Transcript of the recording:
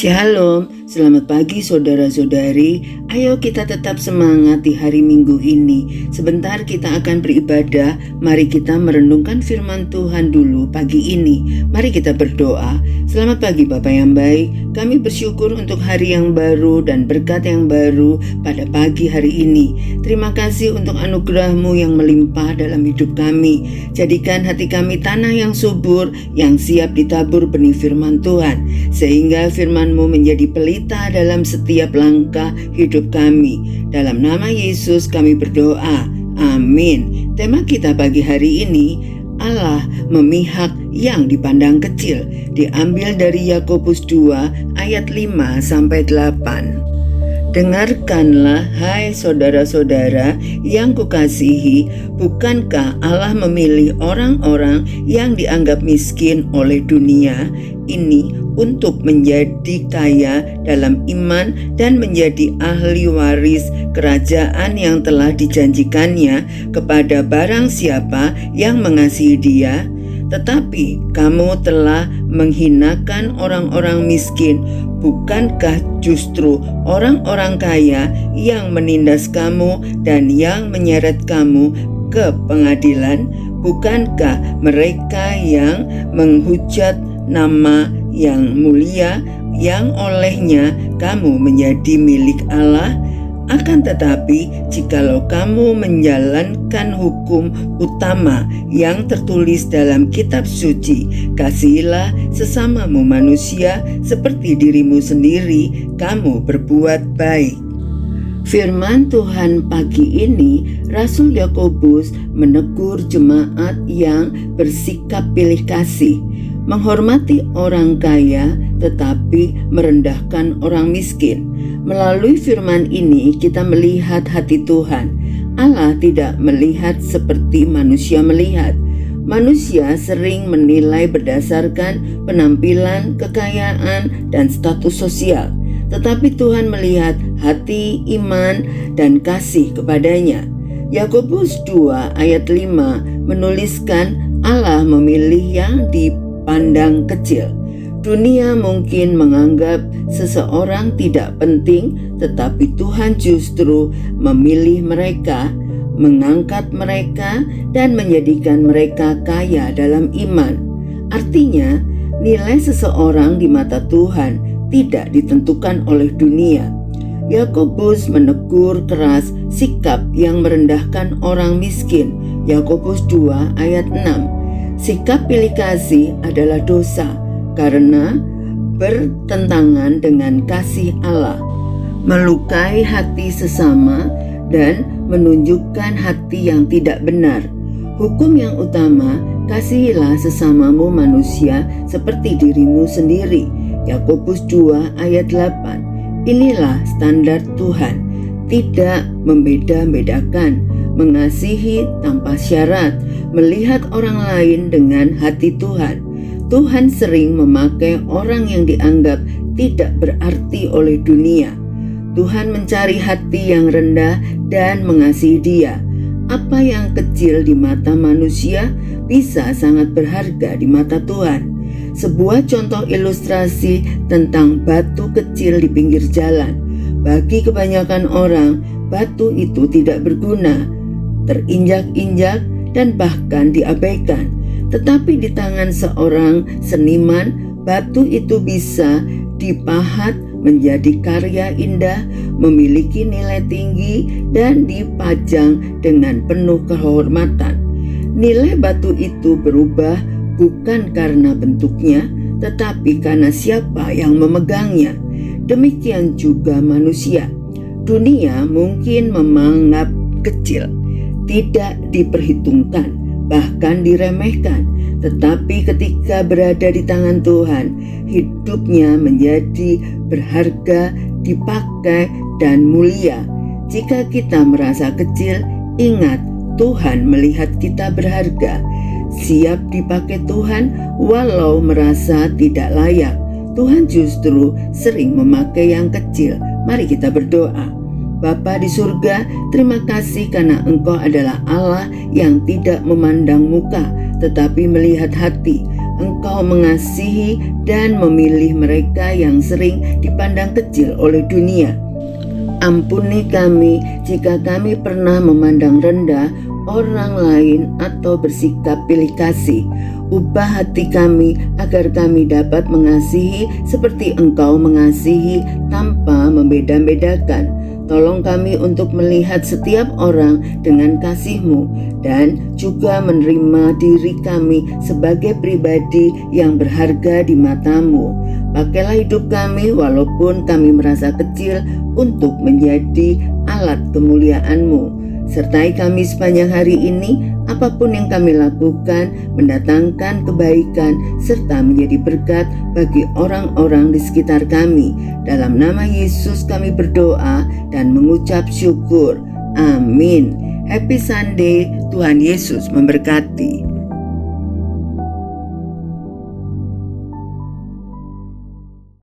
Shalom, selamat pagi saudara-saudari. Ayo kita tetap semangat di hari Minggu ini. Sebentar kita akan beribadah. Mari kita merenungkan firman Tuhan dulu pagi ini. Mari kita berdoa. Selamat pagi Bapa yang baik. Kami bersyukur untuk hari yang baru dan berkat yang baru pada pagi hari ini. Terima kasih untuk anugerah-Mu yang melimpah dalam hidup kami. Jadikan hati kami tanah yang subur, yang siap ditabur benih firman Tuhan. Sehingga firman-Mu menjadi pelita dalam setiap langkah hidup kami. Dalam nama Yesus kami berdoa. Amin. Tema kita pagi hari ini, Allah memihak yang dipandang kecil, diambil dari Yakobus 2 ayat 5-8. Dengarkanlah hai saudara-saudara yang kukasihi, bukankah Allah memilih orang-orang yang dianggap miskin oleh dunia ini untuk menjadi kaya dalam iman dan menjadi ahli waris kerajaan yang telah dijanjikannya kepada barang siapa yang mengasihi Dia? Tetapi kamu telah menghinakan orang-orang miskin. Bukankah justru orang-orang kaya yang menindas kamu dan yang menyeret kamu ke pengadilan? Bukankah mereka yang menghujat nama yang mulia yang olehnya kamu menjadi milik Allah? Akan tetapi, jikalau kamu menjalankan hukum utama yang tertulis dalam kitab suci, kasihilah sesamamu manusia seperti dirimu sendiri, kamu berbuat baik. Firman Tuhan pagi ini, Rasul Yakobus menegur jemaat yang bersikap pilih kasih, menghormati orang kaya tetapi merendahkan orang miskin. Melalui firman ini kita melihat hati Tuhan. Allah tidak melihat seperti manusia melihat. Manusia sering menilai berdasarkan penampilan, kekayaan, dan status sosial. Tetapi Tuhan melihat hati, iman, dan kasih kepadanya. Yakobus 2 ayat 5 menuliskan Allah memilih yang dipandang kecil. Dunia mungkin menganggap seseorang tidak penting, tetapi Tuhan justru memilih mereka, mengangkat mereka, dan menjadikan mereka kaya dalam iman. Artinya, nilai seseorang di mata Tuhan tidak ditentukan oleh dunia. Yakobus menegur keras sikap yang merendahkan orang miskin. Yakobus 2 ayat 6. Sikap pilih kasih adalah dosa karena bertentangan dengan kasih Allah, melukai hati sesama, dan menunjukkan hati yang tidak benar. Hukum yang utama, kasihilah sesamamu manusia seperti dirimu sendiri. Yakobus 2 ayat 8. Inilah standar Tuhan, tidak membeda-bedakan, mengasihi tanpa syarat, melihat orang lain dengan hati Tuhan. Tuhan sering memakai orang yang dianggap tidak berarti oleh dunia. Tuhan mencari hati yang rendah dan mengasihi Dia. Apa yang kecil di mata manusia bisa sangat berharga di mata Tuhan. Sebuah contoh ilustrasi tentang batu kecil di pinggir jalan. Bagi kebanyakan orang, batu itu tidak berguna, terinjak-injak, dan bahkan diabaikan. Tetapi di tangan seorang seniman, batu itu bisa dipahat menjadi karya indah, memiliki nilai tinggi, dan dipajang dengan penuh kehormatan. Nilai batu itu berubah bukan karena bentuknya, tetapi karena siapa yang memegangnya. Demikian juga manusia. Dunia mungkin menganggap kecil, tidak diperhitungkan, bahkan diremehkan. Tetapi ketika berada di tangan Tuhan, hidupnya menjadi berharga, dipakai, dan mulia. Jika kita merasa kecil, ingat Tuhan melihat kita berharga, siap dipakai Tuhan walau merasa tidak layak. Tuhan justru sering memakai yang kecil. Mari kita berdoa. Bapa di surga, terima kasih karena Engkau adalah Allah yang tidak memandang muka, tetapi melihat hati. Engkau mengasihi dan memilih mereka yang sering dipandang kecil oleh dunia. Ampuni kami jika kami pernah memandang rendah orang lain atau bersikap pilih kasih. Ubah hati kami agar kami dapat mengasihi seperti Engkau mengasihi tanpa membeda-bedakan. Tolong kami untuk melihat setiap orang dengan kasih-Mu dan juga menerima diri kami sebagai pribadi yang berharga di mata-Mu. Pakailah hidup kami walaupun kami merasa kecil untuk menjadi alat kemuliaan-Mu. Sertai kami sepanjang hari ini, apapun yang kami lakukan mendatangkan kebaikan serta menjadi berkat bagi orang-orang di sekitar kami. Dalam nama Yesus kami berdoa dan mengucap syukur. Amin. Happy Sunday, Tuhan Yesus memberkati.